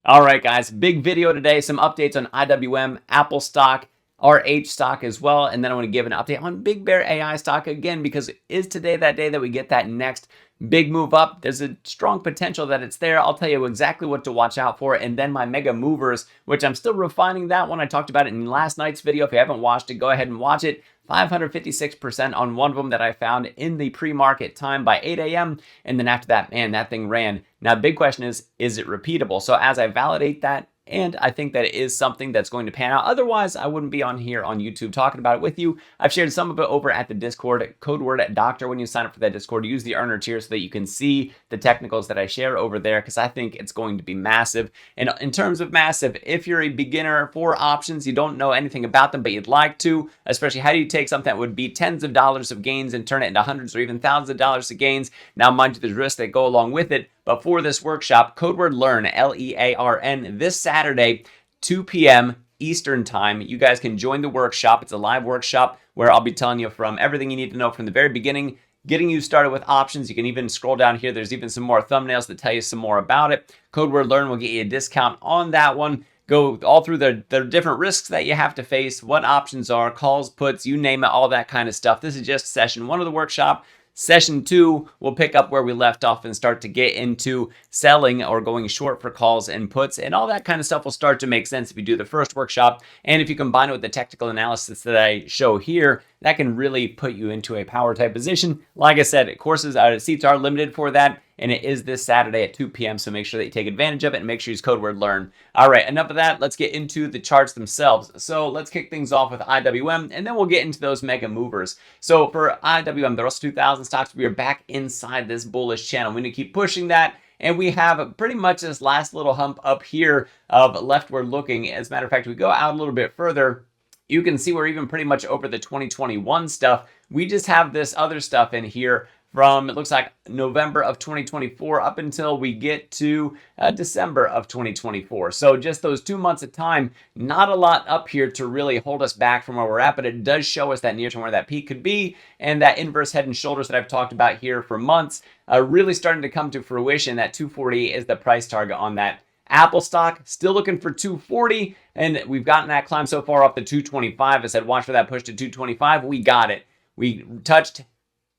All right, guys, big video today. Some updates on IWM, Apple stock, RH stock as well. And then I want to give an update on Big Bear AI stock again, because is today that day that we get that next big move up? There's a strong potential that it's there. I'll tell you exactly what to watch out for. And then my mega movers, which I'm still refining that one. I talked about it in last night's video. If you haven't watched it, go ahead and watch it. 556% on one of them that I found in the pre-market time by 8 a.m. And then after that, man, that thing ran. Now, big question is it repeatable? So as I validate that, and I think that it is something that's going to pan out. Otherwise, I wouldn't be on here on YouTube talking about it with you. I've shared some of it over at the Discord. Code word doctor when you sign up for that Discord. Use the earner tier so that you can see the technicals that I share over there, because I think it's going to be massive. And in terms of massive, if you're a beginner for options, you don't know anything about them, but you'd like to, especially how do you take something that would be tens of dollars of gains and turn it into hundreds or even thousands of dollars of gains? Now, mind you, there's risks that go along with it. But for this workshop, code word LEARN, L-E-A-R-N, this Saturday, 2 p.m. Eastern time, you guys can join the workshop. It's a live workshop where I'll be telling you from everything you need to know from the very beginning, getting you started with options. You can even scroll down here. There's even some more thumbnails that tell you some more about it. Code word LEARN will get you a discount on that one. Go all through the different risks that you have to face, what options are, calls, puts, you name it, all that kind of stuff. This is just session 1 of the workshop. Session 2, we'll pick up where we left off and start to get into selling or going short for calls and puts, and all that kind of stuff will start to make sense if you do the first workshop. And if you combine it with the technical analysis that I show here, that can really put you into a power type position. Like I said, courses, seats are limited for that, and it is this Saturday at 2 p.m. So make sure that you take advantage of it and make sure you use code word LEARN. All right, enough of that. Let's get into the charts themselves. So let's kick things off with IWM, and then we'll get into those mega movers. So for IWM, the Russell 2000 stocks, we are back inside this bullish channel. We need to keep pushing that. And we have pretty much this last little hump up here of leftward looking. As a matter of fact, we go out a little bit further. You can see we're even pretty much over the 2021 stuff. We just have this other stuff in here from, it looks like, November of 2024 up until we get to December of 2024. So just those 2 months of time, not a lot up here to really hold us back from where we're at, but it does show us that near term where that peak could be, and that inverse head and shoulders that I've talked about here for months really starting to come to fruition. That 240 is the price target on that. Apple stock, still looking for 240, and we've gotten that climb so far up to 225. I said, watch for that push to 225. We got it. We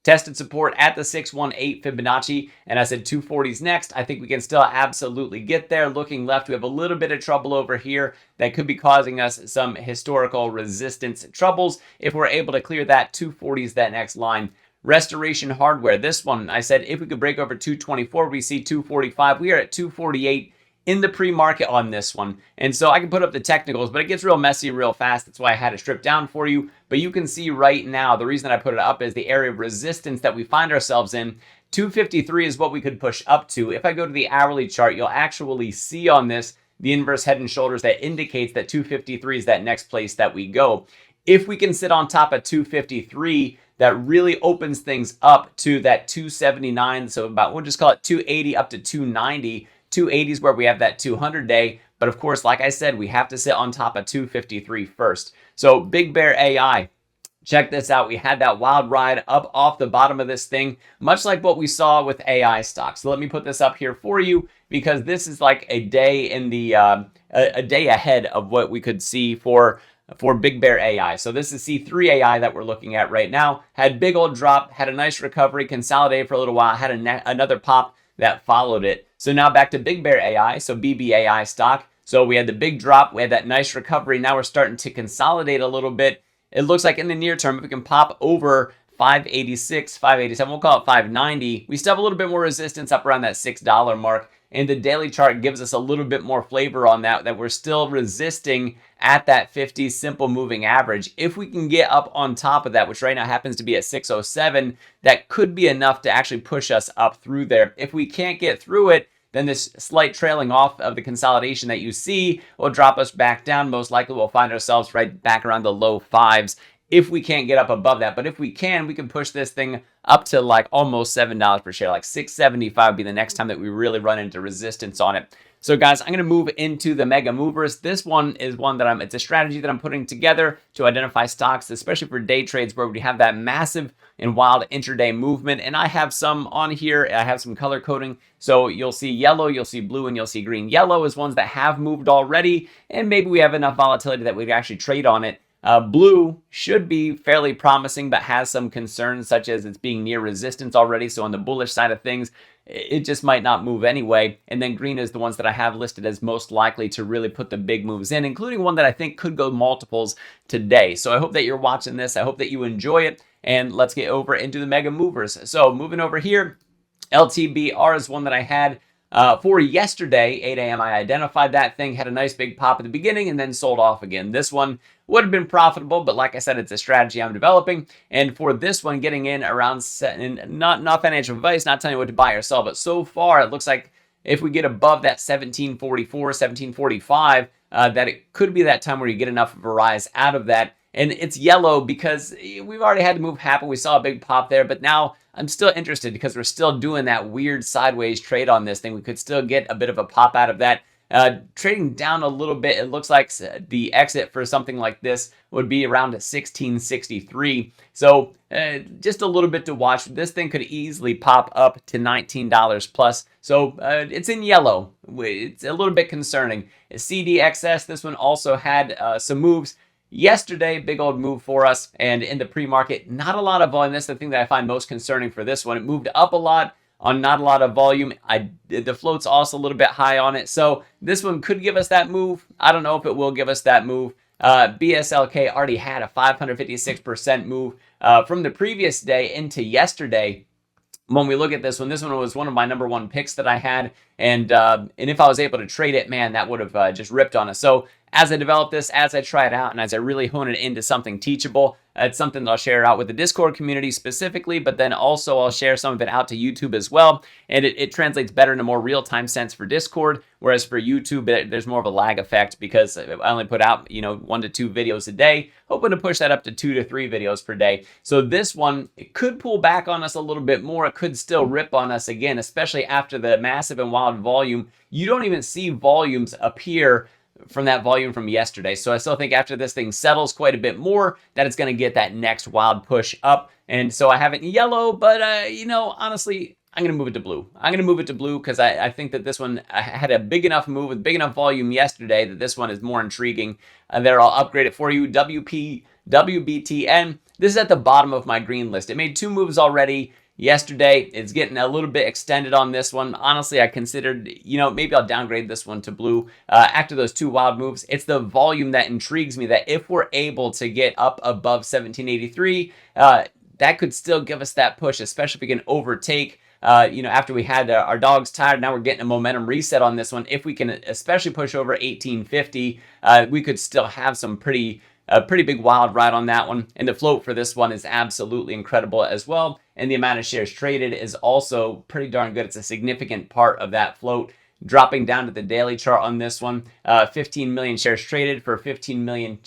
tested support at the 618 Fibonacci, and I said 240's next. I think we can still absolutely get there. Looking left, we have a little bit of trouble over here that could be causing us some historical resistance troubles. If we're able to clear that, 240's that next line. Restoration Hardware, this one, I said if we could break over 224, we see 245. We are at 248 in the pre-market on this one. And so I can put up the technicals, but it gets real messy real fast. That's why I had it stripped down for you. But you can see right now, the reason I put it up is the area of resistance that we find ourselves in. 253 is what we could push up to. If I go to the hourly chart, you'll actually see on this the inverse head and shoulders that indicates that 253 is that next place that we go. If we can sit on top of 253, that really opens things up to that 279. So about, we'll just call it 280 up to 290. 280 is where we have that 200-day. But of course, like I said, we have to sit on top of 253 first. So Big Bear AI, check this out. We had that wild ride up off the bottom of this thing, much like what we saw with AI stocks. So let me put this up here for you, because this is like a day in the a day ahead of what we could see for Big Bear AI. So this is C3 AI that we're looking at right now. Had big old drop, had a nice recovery, consolidated for a little while, had another pop that followed it. So now back to Big Bear AI, so BBAI stock. So we had the big drop, we had that nice recovery. Now we're starting to consolidate a little bit. It looks like in the near term, if we can pop over 586, 587, we'll call it 590. We still have a little bit more resistance up around that $6 mark. And the daily chart gives us a little bit more flavor on that we're still resisting at that 50 simple moving average. If we can get up on top of that, which right now happens to be at 607, that could be enough to actually push us up through there. If we can't get through it, then this slight trailing off of the consolidation that you see will drop us back down. Most likely we'll find ourselves right back around the low 5s if we can't get up above that. But if we can push this thing up to like almost $7 per share, like $6.75 would be the next time that we really run into resistance on it. So guys, I'm going to move into the mega movers. This one is one that it's a strategy that I'm putting together to identify stocks, especially for day trades where we have that massive and wild intraday movement. And I have some on here. I have some color coding. So you'll see yellow, you'll see blue, and you'll see green. Yellow is ones that have moved already, and maybe we have enough volatility that we could actually trade on it. Blue should be fairly promising, but has some concerns, such as it's being near resistance already. So on the bullish side of things, it just might not move anyway. And then green is the ones that I have listed as most likely to really put the big moves in, including one that I think could go multiples today. So I hope that you're watching this. I hope that you enjoy it. And let's get over into the mega movers. So moving over here, LTBR is one that I had for yesterday, 8 a.m. I identified that thing, had a nice big pop at the beginning, and then sold off again. This one would have been profitable, but like I said, it's a strategy I'm developing. And for this one, getting in around, not financial advice, not telling you what to buy or sell, but so far it looks like if we get above that 1744, 1745, that it could be that time where you get enough of a rise out of that. And it's yellow because we've already had the move happen. We saw a big pop there, but now I'm still interested because we're still doing that weird sideways trade on this thing. We could still get a bit of a pop out of that. Trading down a little bit, it looks like the exit for something like this would be around 1663. So just a little bit to watch. This thing could easily pop up to $19 plus. So it's in yellow. It's a little bit concerning. CDXS, this one also had some moves. Yesterday, big old move for us, and in the pre-market, not a lot of volume. That's the thing that I find most concerning for this one. It moved up a lot on not a lot of volume. The float's also a little bit high on it, so this one could give us that move. I don't know if it will give us that move. BSLK already had a 556% move from the previous day into yesterday. When we look at this one was one of my number one picks that I had, and if I was able to trade it, man, that would have just ripped on us. So as I develop this, as I try it out, and as I really hone it into something teachable, it's something that I'll share out with the Discord community specifically, but then also I'll share some of it out to YouTube as well. And it translates better in a more real-time sense for Discord, whereas for YouTube, there's more of a lag effect because I only put out, 1 to 2 videos a day, hoping to push that up to 2 to 3 videos per day. So this one, it could pull back on us a little bit more. It could still rip on us again, especially after the massive and wild volume. You don't even see volumes appear from that volume from yesterday. So I still think after this thing settles quite a bit more, that it's going to get that next wild push up. And so I have it in yellow, but honestly, I'm going to move it to blue. I'm going to move it to blue because I think that this one had a big enough move with big enough volume yesterday that this one is more intriguing. There, I'll upgrade it for you. WBTN. This is at the bottom of my green list. It made 2 moves already yesterday. It's getting a little bit extended on this one. Honestly, I considered, maybe I'll downgrade this one to blue after those 2 wild moves. It's the volume that intrigues me, that if we're able to get up above 1783, that could still give us that push, especially if we can overtake. After we had our dogs tired, now we're getting a momentum reset on this one. If we can especially push over 1850, we could still have some pretty big wild ride on that one. And the float for this one is absolutely incredible as well. And the amount of shares traded is also pretty darn good. It's a significant part of that float. Dropping down to the daily chart on this one, 15 million shares traded for 15 million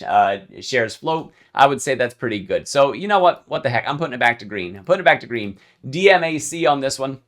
shares float. I would say that's pretty good. So you know what? What the heck? I'm putting it back to green. I'm putting it back to green. DMAC on this one,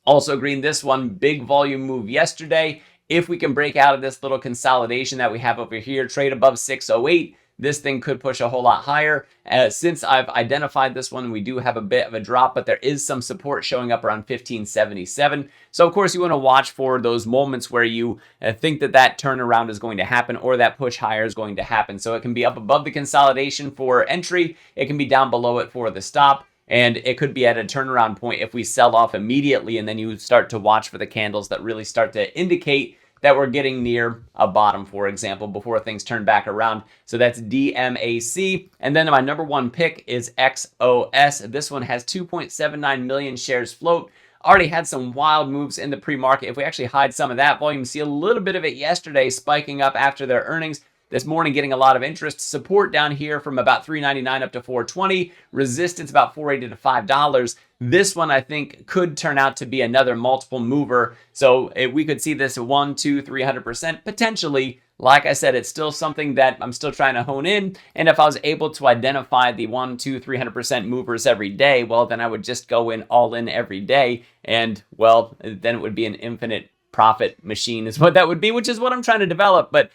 also green. This one, big volume move yesterday. If we can break out of this little consolidation that we have over here, trade above 608, this thing could push a whole lot higher. Since I've identified this one, we do have a bit of a drop, but there is some support showing up around 1577. So of course you want to watch for those moments where you think that turnaround is going to happen or that push higher is going to happen. So it can be up above the consolidation for entry. It can be down below it for the stop. And it could be at a turnaround point if we sell off immediately, and then you start to watch for the candles that really start to indicate that we're getting near a bottom, for example, before things turn back around. So that's DMAC. And then my number one pick is XOS. This one has 2.79 million shares float. Already had some wild moves in the pre-market. If we actually hide some of that volume, see a little bit of it yesterday spiking up after their earnings. This morning getting a lot of interest. Support down here from about $3.99 up to $4.20. Resistance about $4.80 to $5. This one I think could turn out to be another multiple mover. So we could see this 1, 2, 300% potentially. Like I said, it's still something that I'm still trying to hone in. And if I was able to identify the 1, 2, 300% movers every day, well, then I would just go in all in every day. And well, then it would be an infinite profit machine is what that would be, which is what I'm trying to develop. But,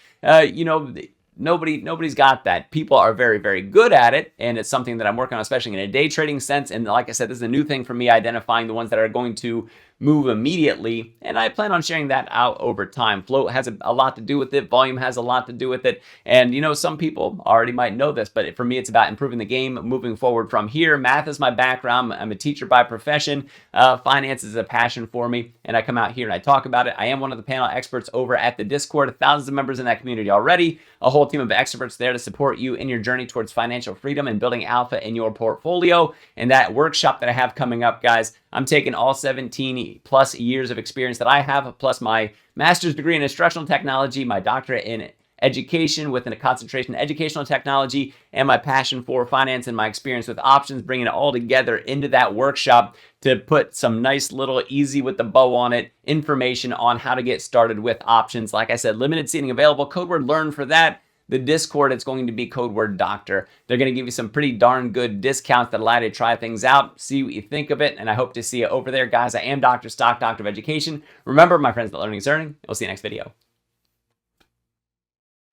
you know, nobody's got that. People are very, very good at it, and it's something that I'm working on, especially in a day trading sense. And like I said, this is a new thing for me, identifying the ones that are going to move immediately, and I plan on sharing that out over time. Float has a lot to do with it. Volume has a lot to do with it. And, you know, some people already might know this, but for me, it's about improving the game, moving forward from here. Math is my background. I'm a teacher by profession. Finance is a passion for me, and I come out here and I talk about it. I am one of the panel experts over at the Discord. Thousands of members in that community already. A whole team of experts there to support you in your journey towards financial freedom and building alpha in your portfolio. And that workshop that I have coming up, guys, I'm taking all 17 plus years of experience that I have, plus my master's degree in instructional technology, my doctorate in education with a concentration in educational technology, and my passion for finance and my experience with options, bringing it all together into that workshop to put some nice little easy with the bow on it information on how to get started with options. Like I said, limited seating available. Code word LEARN for that. The Discord, it's going to be code word doctor. They're going to give you some pretty darn good discounts that allow you to try things out, see what you think of it, and I hope to see you over there. Guys, I am Dr. Stock, Doctor of Education. Remember, my friends, that learning is earning. We'll see you next video.